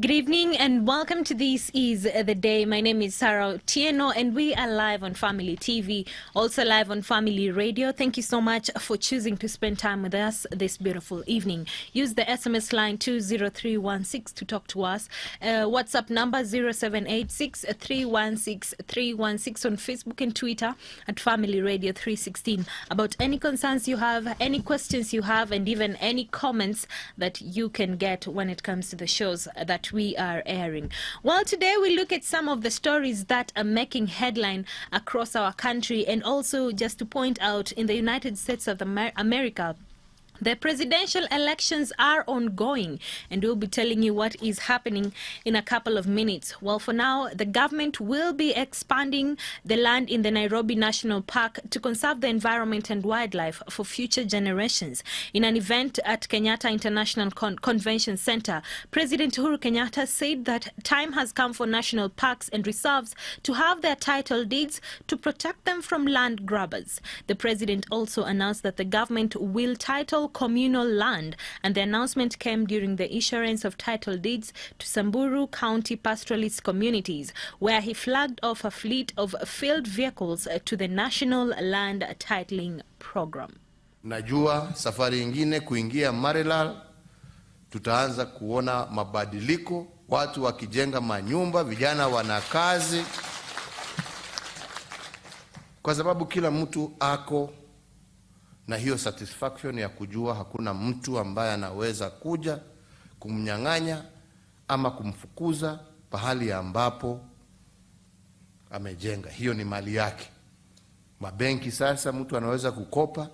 Good evening and welcome to This Is The Day. My name is Sarah Otieno and we are live on Family TV, also live on Family Radio. Thank you so much for choosing to spend time with us this beautiful evening. Use the SMS line 20316 to talk to us. WhatsApp number 0786 316 316 on Facebook and Twitter at Family Radio 316 about any concerns you have, any questions you have, and even any comments that you can get when it comes to the shows that we are airing. Well, today we look at some of the stories that are making headline across our country, and also just to point out, in the United States of America, the presidential elections are ongoing, and we'll be telling you what is happening in a couple of minutes. Well, for now, the government will be expanding the land in the Nairobi National Park to conserve the environment and wildlife for future generations. In an event at Kenyatta International Convention Center, President Uhuru Kenyatta said that time has come for national parks and reserves to have their title deeds to protect them from land grabbers. The president also announced that the government will title communal land, and the announcement came during the issuance of title deeds to Samburu County pastoralist communities, where he flagged off a fleet of field vehicles to the National Land Titling Program. Najua safari ingine kuingia Maralal tutaanza kuona mabadiliko, watu wakijenga manyumba, vijana wana kazi, kwa sababu kila mtu ako na hiyo satisfaction ya kujua hakuna mtu ambaye anaweza kuja kumnyang'anya ama kumfukuza pahali ambapo amejenga. Hiyo ni mali yake. Mabenki sasa mtu anaweza kukopa,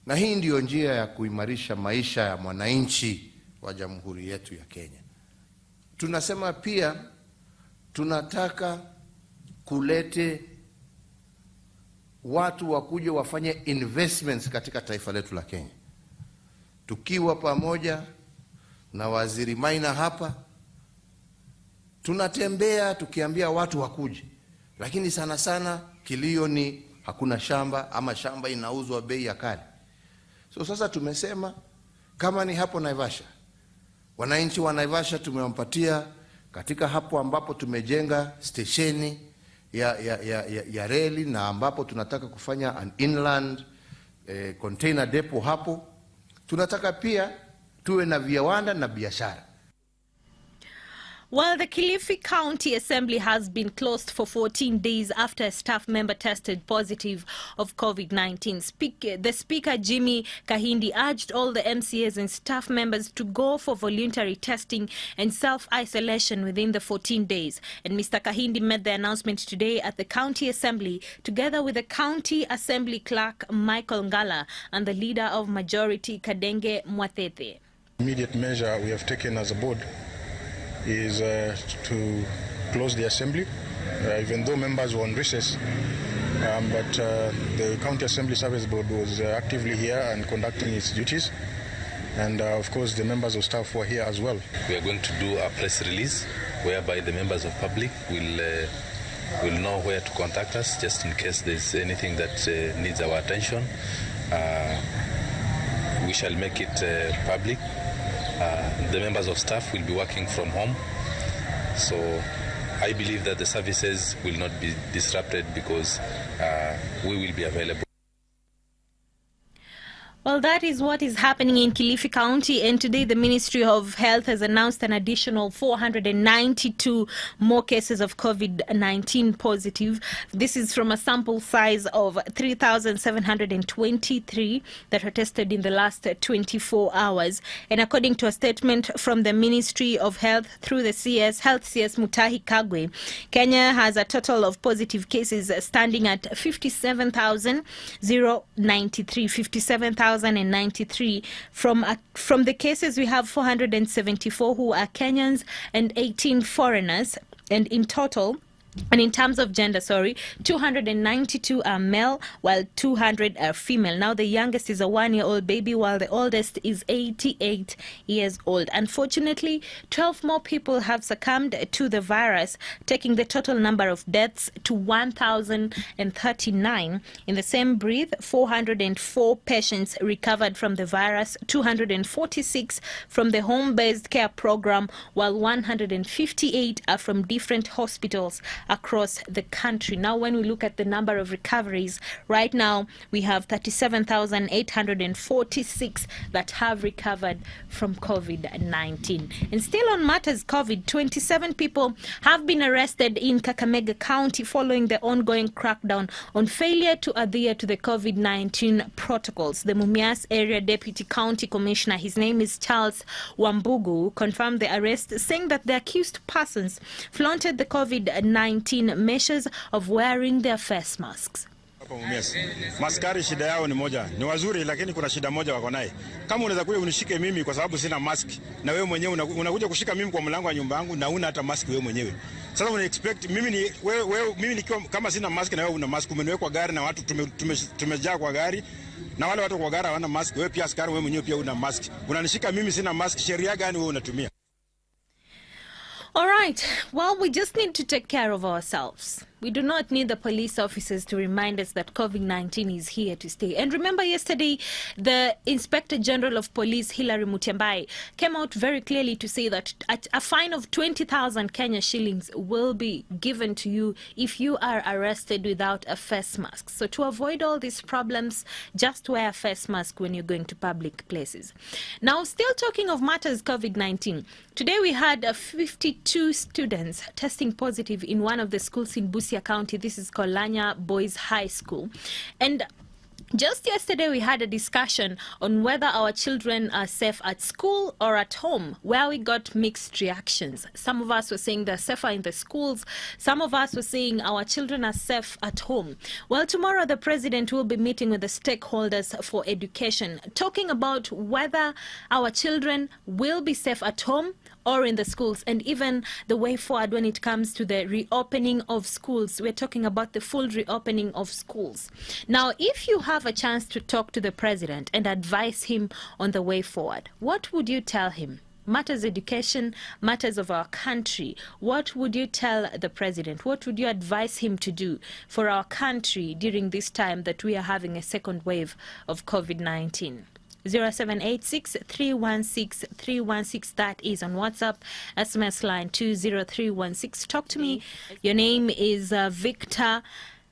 na hii ndio njia ya kuimarisha maisha ya mwananchi wa Jamhuri yetu ya Kenya. Tunasema pia tunataka kulete watu wakuje wafanye investments katika taifa letu la Kenya. Tukiwa pamoja na Waziri Maina hapa, tunatembea tukiambia watu wakuje, lakini sana sana kilio ni hakuna shamba, ama shamba inauzwa bei ya kali. So sasa tumesema kama ni hapo Naivasha, wananchi wa Naivasha tumewampatia katika hapo ambapo tumejenga stesheni ya reli, na ambapo tunataka kufanya an inland container depot hapo. Tunataka pia tuwe na viwanda na biashara. Well, the Kilifi County Assembly has been closed for 14 days after a staff member tested positive of COVID-19. The Speaker, Jimmy Kahindi, urged all the MCAs and staff members to go for voluntary testing and self-isolation within the 14 days. And Mr. Kahindi made the announcement today at the County Assembly, together with the County Assembly Clerk, Michael Ngala, and the Leader of Majority, Kadenge Mwatete. Immediate measure we have taken as a board is to close the assembly, even though members were on recess, but the County Assembly Service Board was actively here and conducting its duties, and of course the members of staff were here as well. We are going to do a press release whereby the members of public will know where to contact us, just in case there's anything that needs our attention. We shall make it public. The members of staff will be working from home, so I believe that the services will not be disrupted because we will be available. Well, that is what is happening in Kilifi County, and today the Ministry of Health has announced an additional 492 more cases of COVID-19 positive. This is from a sample size of 3,723 that were tested in the last 24 hours. And according to a statement from the Ministry of Health through the Health CS Mutahi Kagwe, Kenya has a total of positive cases standing at 57,093. From the cases, we have 474 who are Kenyans and 18 foreigners, and in total And in terms of gender, 292 are male, while 200 are female. Now, the youngest is a 1-year-old baby, while the oldest is 88 years old. Unfortunately, 12 more people have succumbed to the virus, taking the total number of deaths to 1,039. In the same breath, 404 patients recovered from the virus, 246 from the home-based care program, while 158 are from different hospitals across the country. Now, when we look at the number of recoveries, right now we have 37,846 that have recovered from COVID-19. And still on matters COVID, 27 people have been arrested in Kakamega County following the ongoing crackdown on failure to adhere to the COVID-19 protocols. The Mumias Area Deputy County Commissioner, his name is Charles Wambugu, confirmed the arrest, saying that the accused persons flaunted the COVID-19 measures of wearing their face masks. Maskari shida yao ni moja. Ni wazuri lakini kuna shida moja wako naye. Kama unaweza kuja unishike mimi kwa sababu sina mask na wewe mwenyewe unakuja kushika mimi kwa mlango wa nyumba yangu na una hata mask wewe mwenyewe. Sasa una expect mimi nikiwa kama sina mask na wewe una mask, umeniwekwa gari na watu tumejaa kwa gari na wale watu kwa gari hawana mask, wewe pia askari wewe mwenyewe pia una mask. Unanishika mimi sina mask, sheria gani wewe unatumia? All right. Well, we just need to take care of ourselves. We do not need the police officers to remind us that COVID-19 is here to stay. And remember yesterday, the Inspector General of Police, Hilary Mutyambai, came out very clearly to say that a fine of 20,000 Kenya shillings will be given to you if you are arrested without a face mask. So to avoid all these problems, just wear a face mask when you're going to public places. Now, still talking of matters COVID-19, today we had 52 students testing positive in one of the schools in Busia County. This is Kolanya Boys High School. And just yesterday we had a discussion on whether our children are safe at school or at home, where we got mixed reactions. Some of us were saying they're safer in the schools. Some of us were saying our children are safe at home. Well, tomorrow the president will be meeting with the stakeholders for education, talking about whether our children will be safe at home or in the schools, and even the way forward when it comes to the reopening of schools. We're talking about the full reopening of schools. Now, if you have a chance to talk to the president and advise him on the way forward, what would you tell him? Matters education, matters of our country. What would you tell the president? What would you advise him to do for our country during this time that we are having a second wave of COVID-19? 0786-316-316. That is on WhatsApp. SMS line 20316. Talk to me. Your name is Victor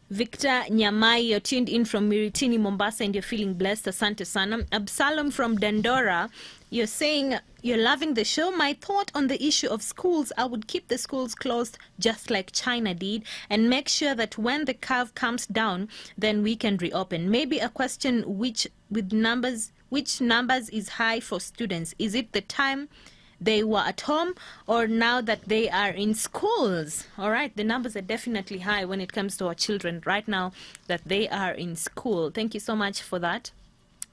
Nyamai. You're tuned in from Miritini, Mombasa, and you're feeling blessed. Asante sana. Absalom from Dandora. You're saying you're loving the show. My thought on the issue of schools, I would keep the schools closed just like China did and make sure that when the curve comes down, then we can reopen. Maybe a question which numbers is high for students? Is it the time they were at home or now that they are in schools? All right, the numbers are definitely high when it comes to our children right now that they are in school. Thank you so much for that.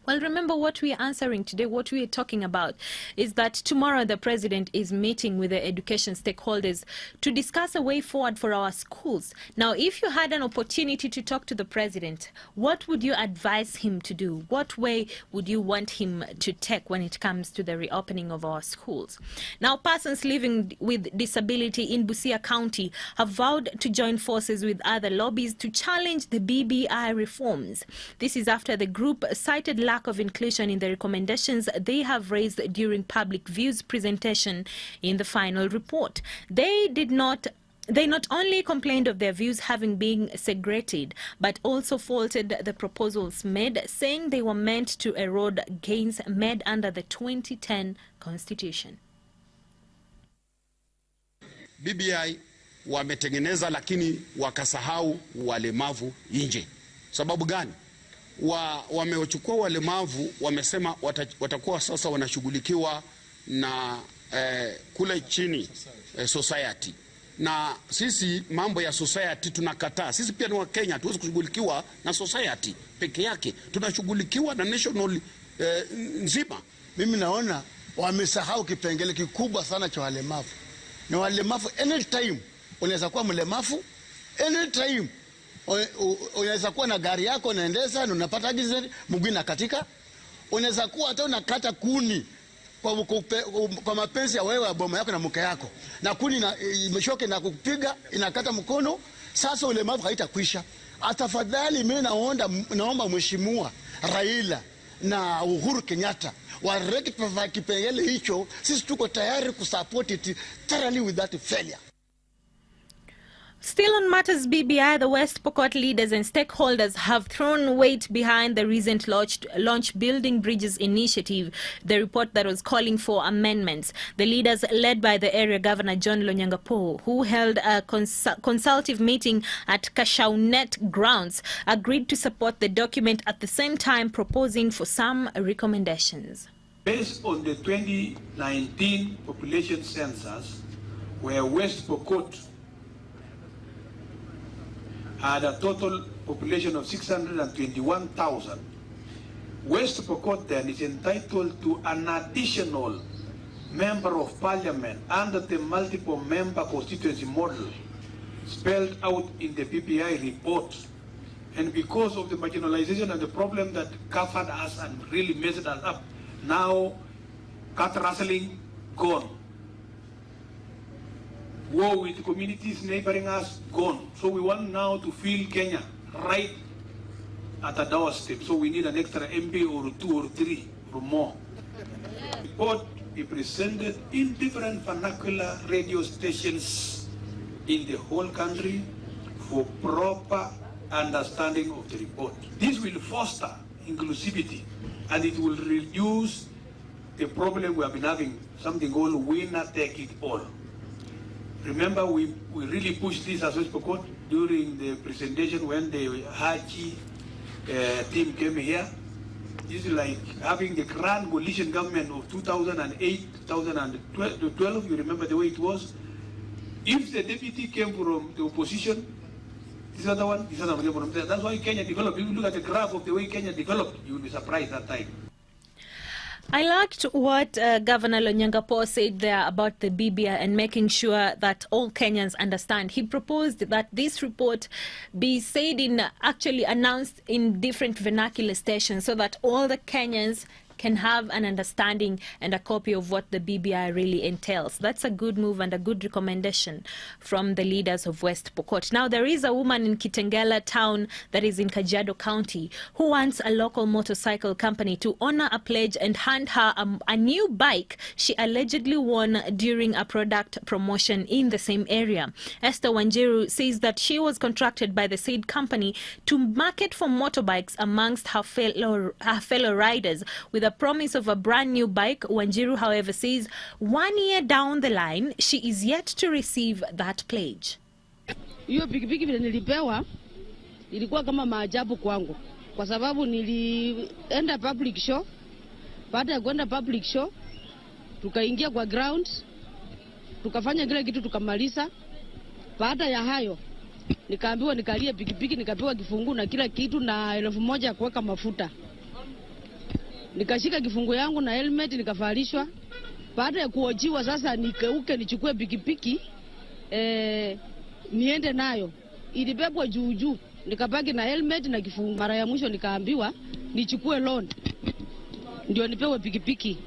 Well, remember what we are answering today, what we are talking about is that tomorrow the president is meeting with the education stakeholders to discuss a way forward for our schools. Now, if you had an opportunity to talk to the president, what would you advise him to do? What way would you want him to take when it comes to the reopening of our schools? Now, persons living with disability in Busia County have vowed to join forces with other lobbies to challenge the BBI reforms. This is after the group cited lack of inclusion in the recommendations they have raised during public views presentation in the final report. They not only complained of their views having been segregated, but also faulted the proposals made, saying they were meant to erode gains made under the 2010 Constitution. BBI wametengeneza lakini wakasahau walemavu nje. Sababu gani? Wamechukua walemavu, wamesema watakuwa sasa wanashughulikiwa na kule chini society. Na sisi mambo ya society tunakataa. Sisi pia ni wa Kenya, tuwezi kushughulikiwa na society peke yake. Tunashughulikiwa na national nzima. Mimi naona wamesahau kipengele kikubwa sana cha walemavu. Na walemavu anytime unaweza kuwa mlemavu Anytime unaweza kuwa na gari yako unaendesha na unapata accident, mguu inakatika. Unaweza kuwa hata unakata kuni kwa mapenzi ya wewe wa boma yako na mke yako, na kuni imeshoke na kukupiga inakata mkono. Sasa ulemavu haitakwisha. Atafadhali mimi naomba Mheshimiwa Raila na Uhuru Kenyatta warekebishe kipengele hicho. Sisi tuko tayari kusupport it thoroughly with that failure. Still on matters BBI, the West Pokot leaders and stakeholders have thrown weight behind the recent launch Building Bridges initiative, the report that was calling for amendments. The leaders, led by the area governor John Lonyangapuo, who held a consultative meeting at Kashaunet grounds, agreed to support the document, at the same time proposing for some recommendations. Based on the 2019 population census, where West Pokot had a total population of 621,000. West Pokot then is entitled to an additional member of parliament under the multiple member constituency model spelled out in the PPI report. And because of the marginalization and the problem that covered us and really messed us up, now cat rustling gone. War with communities neighboring us, gone. So we want now to feel Kenya right at the doorstep. So we need an extra MP or 2 or 3 or more. The report be presented in different vernacular radio stations in the whole country for proper understanding of the report. This will foster inclusivity and it will reduce the problem we have been having, something called winner take it all. Remember, we really pushed this as West Pokot during the presentation when the Haji team came here. This is like having the grand coalition government of 2008, 2012. You remember the way it was? If the deputy came from the opposition, this other one, this other one came from there. That's why Kenya developed. If you look at the graph of the way Kenya developed, you will be surprised that time. I liked what Governor Lonyangapuo said there about the BBI and making sure that all Kenyans understand. He proposed that this report be said actually announced in different vernacular stations so that all the Kenyans can have an understanding and a copy of what the BBI really entails. That's a good move and a good recommendation from the leaders of West Pokot. Now, there is a woman in Kitengela town that is in Kajiado County who wants a local motorcycle company to honor a pledge and hand her a new bike she allegedly won during a product promotion in the same area. Esther Wanjiru says that she was contracted by the said company to market for motorbikes amongst her fellow riders with a promise of a brand new bike. Wanjiru, however, says 1 year down the line, she is yet to receive that pledge. Hiyo pikipiki vile nilipewa ilikuwa kama maajabu kwangu, kwa sababu nilienda public show. Baada ya kwenda public show, tukaingia kwa ground, tukafanya kile kitu tukamaliza. Baada ya hayo, nikaambiwa nikalie pikipiki, nikapewa kifungu na kila kitu na 1,000 ya kuweka mafuta. Nikashika kifungu yangu na helmet nikavalishwa. Baada ya kuojiwa sasa nikeuke nichukue pikipiki niende nayo. Ilibebwa juu. Nikabaki na helmet na kifungu. Mara ya mwisho nikaambiwa nichukue loan ndio nipewe pikipiki.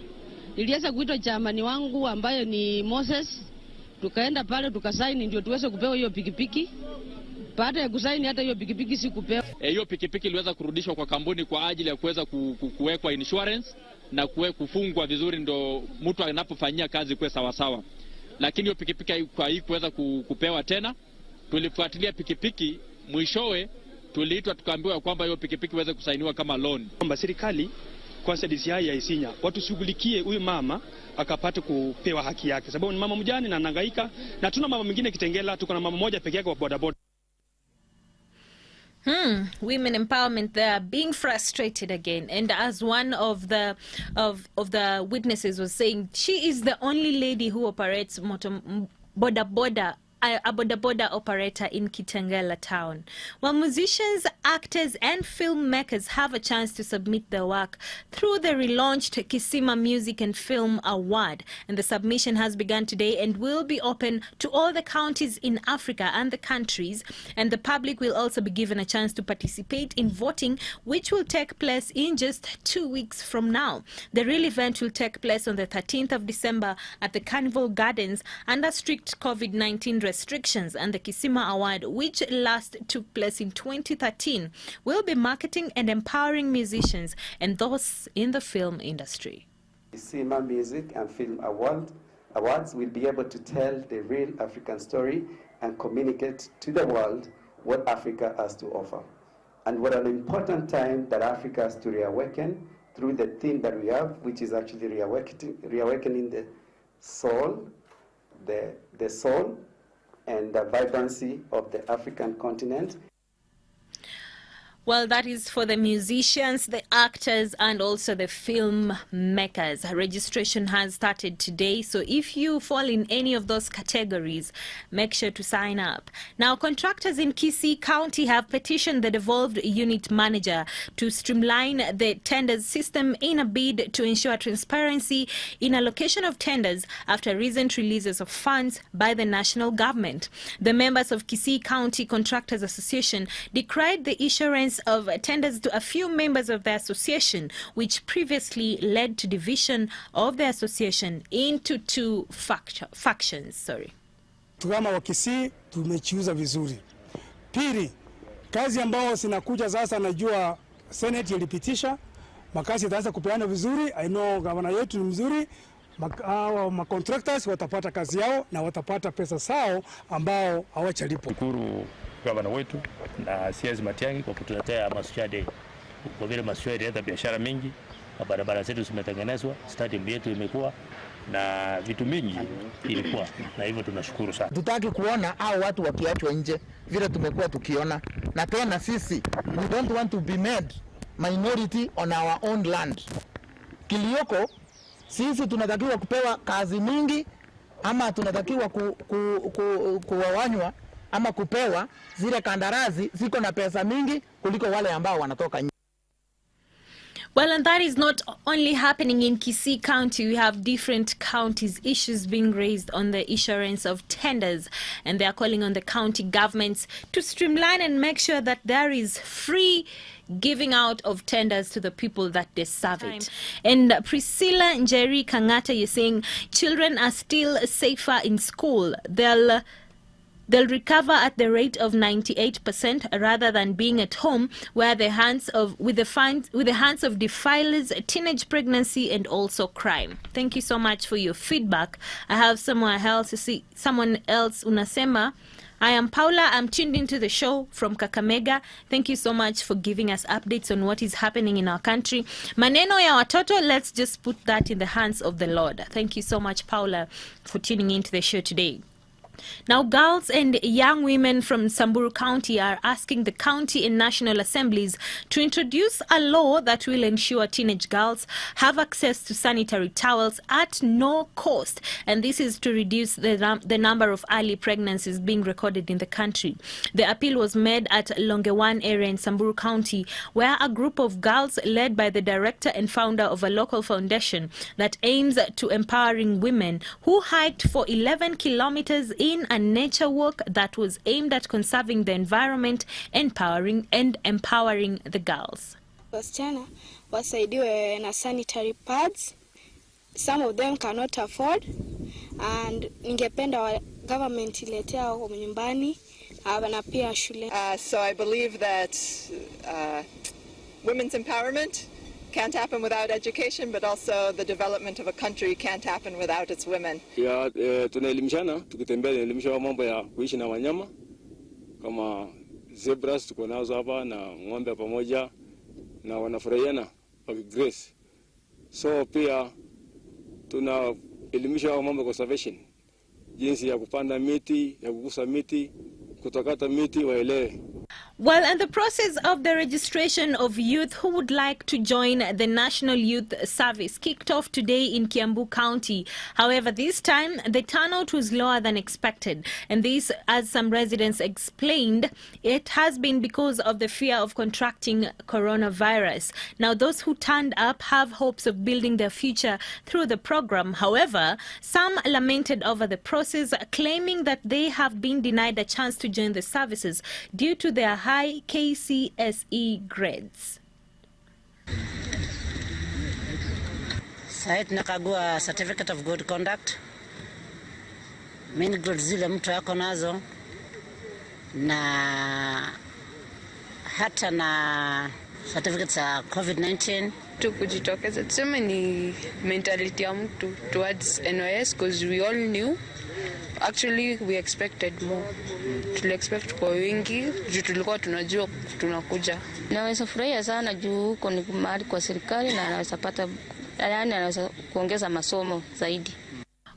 Nilianza kuitwa chamani wangu ambaye ni Moses. Tukaenda pale tukasaini ndio tuweze kupewa hiyo pikipiki. Baada ya kusaini hata hiyo pikipiki sikupewa. Hiyo pikipiki iliweza kurudishwa kwa kampuni kwa ajili ya kuweza kuwekwa insurance na kufungwa vizuri ndo mtu anapofanyia kazi kwa sawa sawa. Lakini hiyo pikipiki haikuweza kupewa tena. Tulifuatilia pikipiki, mwishowe tuliitwa tukaambiwa kwamba hiyo pikipiki iweze kusainiwa kama loan. Kwamba serikali kwanza DCI ya Isinya watu shughulikie huyu mama akapate kupewa haki yake, sababu ni mama mjane na anahangaika, na tuna mama mwingine Kitengela, tuko na mama mmoja peke yake wa bodaboda. Women empowerment, they are being frustrated again. And as one of the witnesses was saying, she is the only lady who operates boda a boda operator in Kitengela town. While musicians, actors and filmmakers have a chance to submit their work through the relaunched Kisima Music and Film Award, and the submission has begun today and will be open to all the counties in Africa and the countries, and the public will also be given a chance to participate in voting, which will take place in just 2 weeks from now. The real event will take place on the 13th of December at the Carnival Gardens under strict COVID-19 restrictions, and the Kisima Award, which last took place in 2013, will be marketing and empowering musicians and those in the film industry. Kisima Music and Film Awards will be able to tell the real African story and communicate to the world what Africa has to offer. And what an important time that Africa has to reawaken through the theme that we have, which is actually reawakening the soul, the soul and the vibrancy of the African continent. Well, that is for the musicians, the actors, and also the filmmakers. Registration has started today, so if you fall in any of those categories, make sure to sign up. Now, contractors in Kisii County have petitioned the devolved unit manager to streamline the tenders system in a bid to ensure transparency in allocation of tenders after recent releases of funds by the national government. The members of Kisii County Contractors Association decried the issuance of tenders to a few members of the association, which previously led to division of the association into two factions. Kama wa Kisii tumechiuza vizuri. Pili, kazi ambao zinakuja sasa, najua Senate ilipitisha makazi itaanza kupeana vizuri. I know gavana yetu ni mzuri. Contractors watapata kazi yao na watapata pesa zao ambao hawachalipo. Shukuru gavana wetu na CS Matiang'i kwa kutuletea Masujaa Day. Kwa vile Masujaa ileta biashara mingi, barabara zetu zimetengenezwa, stadium yetu imekuwa na vitu mingi ilikuwa, na hivyo tunashukuru sana. Tutaki kuona hao watu wakiachwa nje vile tumekuwa tukiona, na tena sisi we don't want to be made minority on our own land. Kilioko sisi tunatakiwa kupewa kazi mingi, ama tunatakiwa kuwawanywa ama kupewa zile kandarasi ziko na pesa mingi kuliko wale ambao wanatoka nje. Well, and that is not only happening in Kisii County. We have different counties, issues being raised on the issuance of tenders, and they are calling on the county governments to streamline and make sure that there is free giving out of tenders to the people that deserve it. And Priscilla Njeri Kangata is saying children are still safer in school. They'll recover at the rate of 98% rather than being at home where with the hands of defilers, teenage pregnancy, and also crime. Thank you so much for your feedback. I have someone else unasema, I am Paula. I'm tuned into the show from Kakamega. Thank you so much for giving us updates on what is happening in our country. Maneno ya watoto, let's just put that in the hands of the Lord. Thank you so much, Paula, for tuning into the show today. Now, girls and young women from Samburu County are asking the county and national assemblies to introduce a law that will ensure teenage girls have access to sanitary towels at no cost. And this is to reduce the number of early pregnancies being recorded in the country. The appeal was made at Longewan area in Samburu County, where a group of girls led by the director and founder of a local foundation that aims to empowering women who hiked for 11 kilometers in a nature walk that was aimed at conserving the environment, empowering the girls. Wasichana wasaidiwe na sanitary pads. Some of them cannot afford, and ningependa government iletea huko nyumbani na pia shule. So I believe that women's empowerment can't happen without education, but also the development of a country can't happen without its women. Tunaelimishana, tukitembea tunaelimisha mambo ya kuishi na wanyama kama zebras tuko nazo hapa na ng'ombe pamoja na wanafurahiana grace. So pia tunaelimisha mambo ya conservation, jinsi ya kupanda miti, ya kukusa miti, kutakata miti waelewe. Well, and the process of the registration of youth who would like to join the National Youth Service kicked off today in Kiambu County. However, this time the turnout was lower than expected. And this, as some residents explained, it has been because of the fear of contracting coronavirus. Now, those who turned up have hopes of building their future through the program. However, some lamented over the process, claiming that they have been denied a chance to join the services due to their high KCSE grades. Sasa tunakagua certificate of good conduct, main grades zile mtu yako nazo, na hata na certificate za COVID-19. Tu kujitokeza, tuseme ni mentality ya mtu towards NYS, because we all knew. Actually, we expected more. Tuli expect kwa wingi, juu tulikuwa tunajua tunakuja. Naweza furahia sana juu huko ni mahali kwa serikali na naweza pata, yani naweza kuongeza masomo zaidi.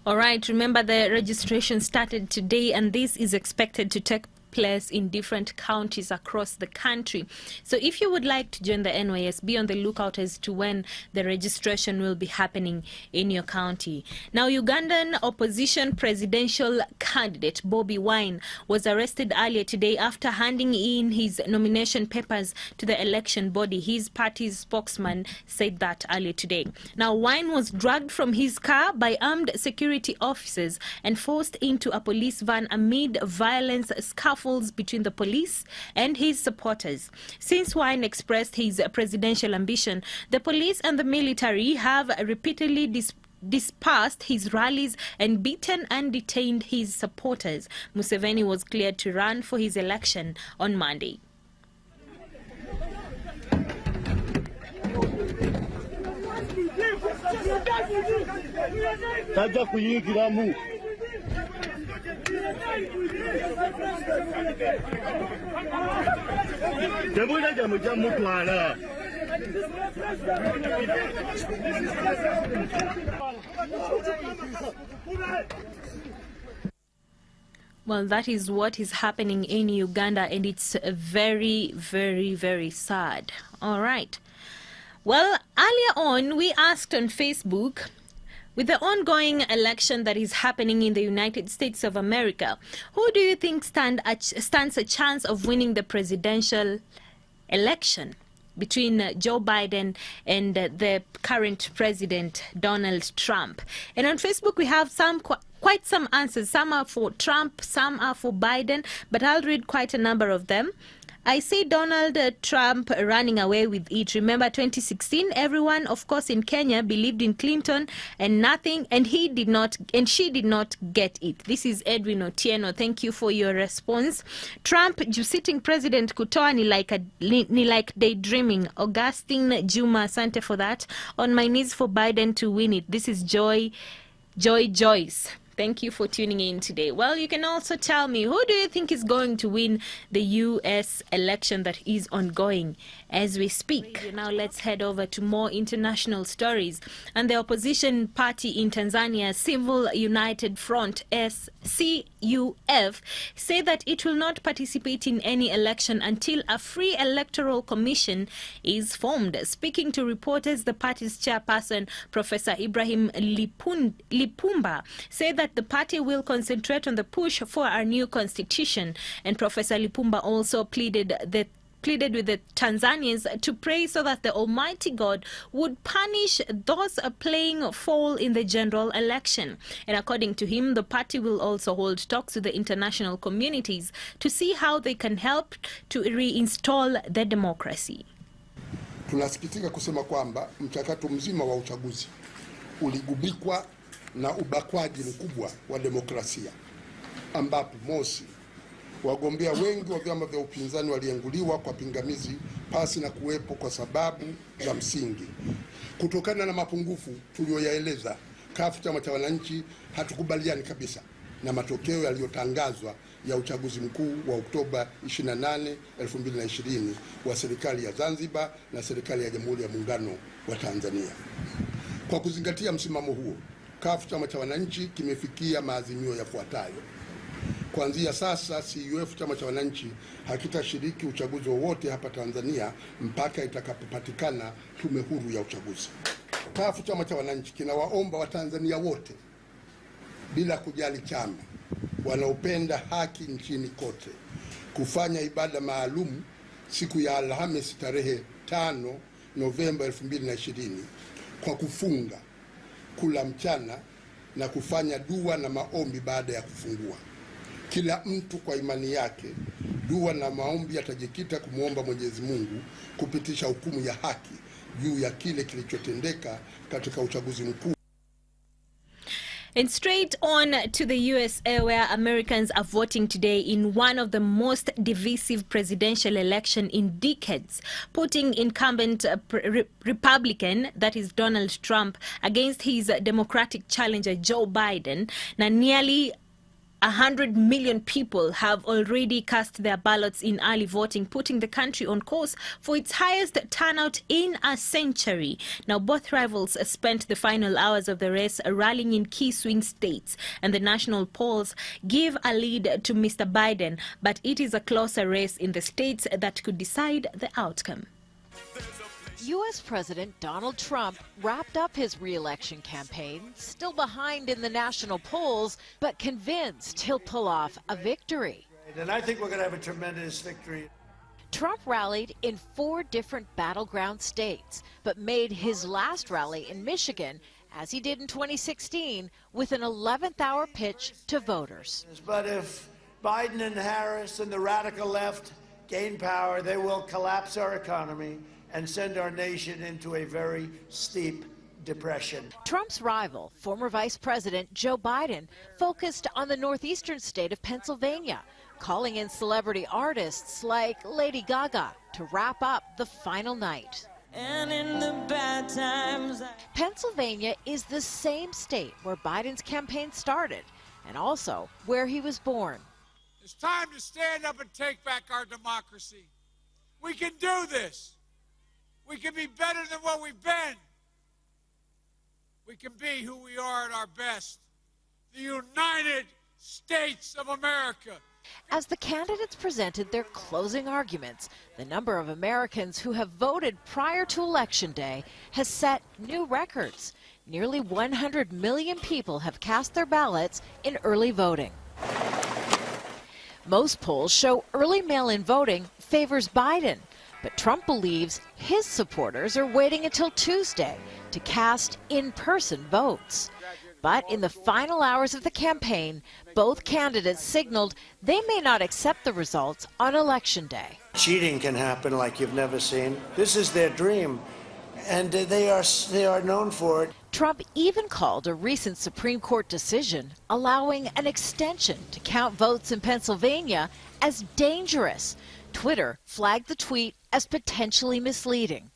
All right, remember the registration started today and this is expected to take place in different counties across the country. So if you would like to join the NYS, be on the lookout as to when the registration will be happening in your county. Now, Ugandan opposition presidential candidate Bobi Wine was arrested earlier today after handing in his nomination papers to the election body. His party's spokesman said that earlier today. Now, Wine was dragged from his car by armed security officers and forced into a police van amid violence scuffles between the police and his supporters. Since Wine expressed his presidential ambition, the police and the military have repeatedly dispersed his rallies and beaten and detained his supporters. Museveni was cleared to run for his election on Monday. Well, that is what is happening in Uganda, and it's very, very, very sad. All right. Well, earlier on, we asked on Facebook, with the ongoing election that is happening in the United States of America, who do you think stands a chance of winning the presidential election between Joe Biden and the current president, Donald Trump? And on Facebook, we have quite some answers. Some are for Trump, some are for Biden, but I'll read quite a number of them. I see Donald Trump running away with it. Remember 2016, everyone, of course, in Kenya believed in Clinton and she did not get it. This is Edwin Otieno. Thank you for your response. Trump, sitting president kutoa ni like daydreaming. Augustine Juma, asante for that. On my knees for Biden to win it. This is Joyce. Thank you for tuning in today. Well, you can also tell me, who do you think is going to win the U.S. election that is ongoing as we speak? Now let's head over to more international stories. And the opposition party in Tanzania, Civil United Front, SCUF, say that it will not participate in any election until a free electoral commission is formed. Speaking to reporters, the party's chairperson, Professor Ibrahim Lipumba, said that the party will concentrate on the push for a new constitution. And Professor Lipumba also pleaded with the Tanzanians to pray so that the Almighty God would punish those playing fall in the general election. And according to him, the party will also hold talks with the international communities to see how they can help to reinstall the democracy. Tunasikitika kusema kwamba mchakato mzima wa uchaguzi uligubikwa na ubakwaji mkubwa wa demokrasia, ambapo mosi, wagombea wengi wa vyama vya upinzani walienguliwa kwa pingamizi pasi na kuwepo kwa sababu za msingi. Kutokana na mapungufu tuliyoyaeleza, CUF chama cha wananchi hatukubaliani kabisa na matokeo yaliyotangazwa ya uchaguzi mkuu wa Oktoba 28, 2020 wa serikali ya Zanzibar na serikali ya Jamhuri ya Muungano wa Tanzania. Kwa kuzingatia msimamo huo, CUF chama cha wananchi kimefikia maazimio yafuatayo. Kuanzia sasa CUF chama cha wananchi hakitashiriki uchaguzi wowote hapa Tanzania mpaka itakapopatikana tume huru ya uchaguzi. CUF chama cha wananchi kinawaomba Watanzania wote bila kujali chama wanaopenda haki nchini kote kufanya ibada maalum siku ya Alhamisi tarehe 5 Novemba 2020 kwa kufunga, kula mchana na kufanya dua na maombi baada ya kufungua. Kila mtu kwa imani yake, dua na maombi yatajikita kumwomba Mwenyezi Mungu kupitisha hukumu ya haki juu ya kile kilichotendeka katika uchaguzi mkuu. And straight on to the USA, where Americans are voting today in one of the most divisive presidential election in decades, putting incumbent Republican, that is Donald Trump, against his Democratic challenger Joe Biden. Now, nearly 100 million people have already cast their ballots in early voting, putting the country on course for its highest turnout in a century. Now, both rivals spent the final hours of the race rallying in key swing states, and the national polls give a lead to Mr. Biden, but it is a closer race in the states that could decide the outcome. U.S. President Donald Trump wrapped up his re-election campaign, still behind in the national polls, but convinced he'll pull off a victory. And I think we're going to have a tremendous victory. Trump rallied in 4 different battleground states, but made his last rally in Michigan, as he did in 2016, with an 11th-hour pitch to voters. But if Biden and Harris and the radical left gain power, they will collapse our economy and send our nation into a very steep depression. Trump's rival, former Vice President Joe Biden, focused on the northeastern state of Pennsylvania, calling in celebrity artists like Lady Gaga to wrap up the final night. And in the bad times, Pennsylvania is the same state where Biden's campaign started, and also where he was born. It's time to stand up and take back our democracy. We can do this. We can be better than what we've been. We can be who we are at our best. The United States of America. As the candidates presented their closing arguments, the number of Americans who have voted prior to Election Day has set new records. Nearly 100 million people have cast their ballots in early voting. Most polls show early mail-in voting favors Biden, but Trump believes his supporters are waiting until Tuesday to cast in-person votes. But in the final hours of the campaign, both candidates signaled they may not accept the results on Election Day. Cheating can happen like you've never seen. This is their dream, and they are known for it. Trump even called a recent Supreme Court decision allowing an extension to count votes in Pennsylvania as dangerous. Twitter flagged the tweet as potentially misleading.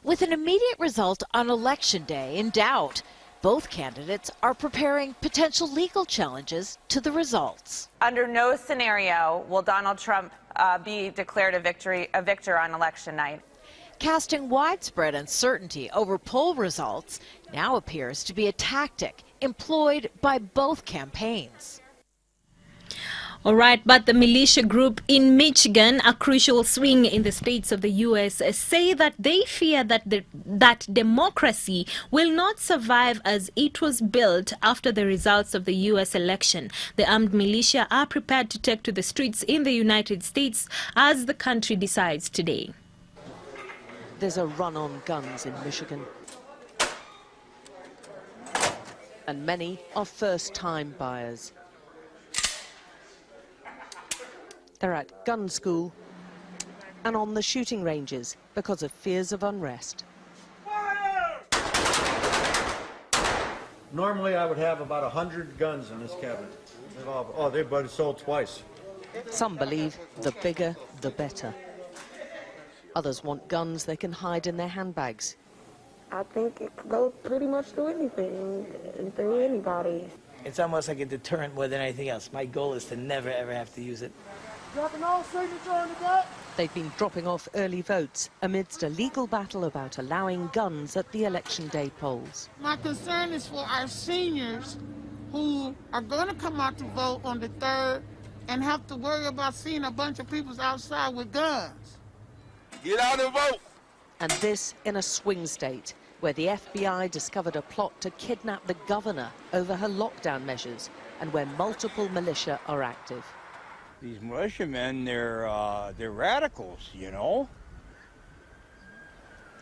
With an immediate result on Election Day in doubt, both candidates are preparing potential legal challenges to the results. Under no scenario will Donald Trump be declared a victor on Election night. Casting widespread uncertainty over poll results now appears to be a tactic employed by both campaigns. All right, but the militia group in Michigan, a crucial swing in the states of the U.S., say that they fear that that democracy will not survive as it was built after the results of the U.S. election. The armed militia are prepared to take to the streets in the United States as the country decides today. There's a run on guns in Michigan, and many are first-time buyers. They're at gun school and on the shooting ranges because of fears of unrest. Normally I would have about 100 guns in this cabinet. They've been sold twice. Some believe the bigger, the better. Others want guns they can hide in their handbags. I think it could go pretty much through anything and through anybody. It's almost like a deterrent more than anything else. My goal is to never, ever have to use it. They've been dropping off early votes amidst a legal battle about allowing guns at the Election Day polls. My concern is for our seniors who are going to come out to vote on the 3rd and have to worry about seeing a bunch of people outside with guns. Get out and vote. And this in a swing state, where the FBI discovered a plot to kidnap the governor over her lockdown measures, and where multiple militia are active. These militiamen, they're radicals, you know.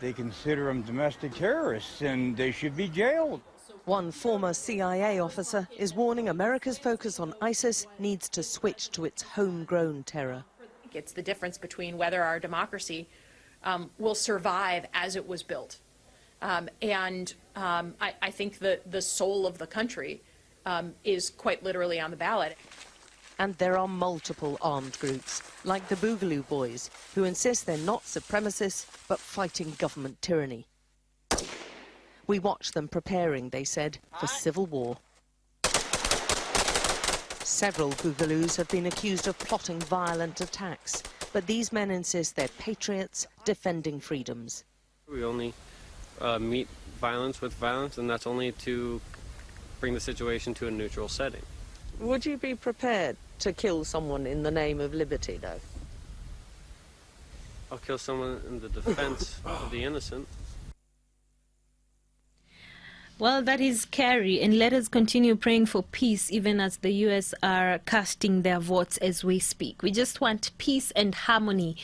They consider them domestic terrorists, and they should be jailed. One former CIA officer is warning America's focus on ISIS needs to switch to its homegrown terror. It's the difference between whether our democracy will survive as it was built. I think that the soul of the country is quite literally on the ballot. And there are multiple armed groups, like the Boogaloo Boys, who insist they're not supremacists, but fighting government tyranny. We watched them preparing, they said, for civil war. Several Boogaloos have been accused of plotting violent attacks, but these men insist they're patriots defending freedoms. We only meet violence with violence, and that's only to bring the situation to a neutral setting. Would you be prepared to kill someone in the name of liberty, though? I'll kill someone in the defense of the innocent. Well, that is scary, and let us continue praying for peace even as the U.S. are casting their votes as we speak. We just want peace and harmony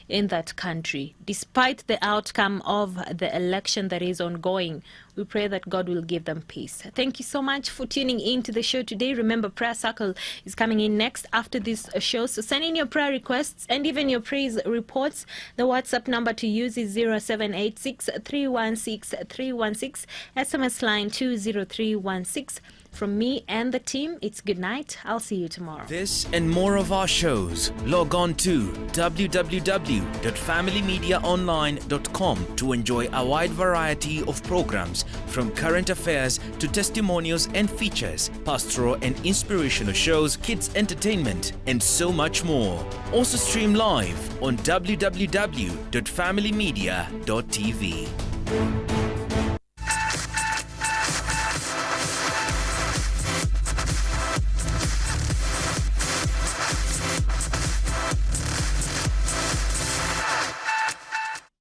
in that country. Despite the outcome of the election that is ongoing, we pray that God will give them peace. Thank you so much for tuning in to the show today. Remember, Prayer Circle is coming in next after this show, so send in your prayer requests and even your praise reports. The WhatsApp number to use is 0786 316 316, SMS line 20316. From me and the team, it's good night. I'll see you tomorrow. This and more of our shows, log on to www.familymediaonline.com to enjoy a wide variety of programs, from current affairs to testimonials and features, pastoral and inspirational shows, kids entertainment, and so much more. Also stream live on www.familymedia.tv.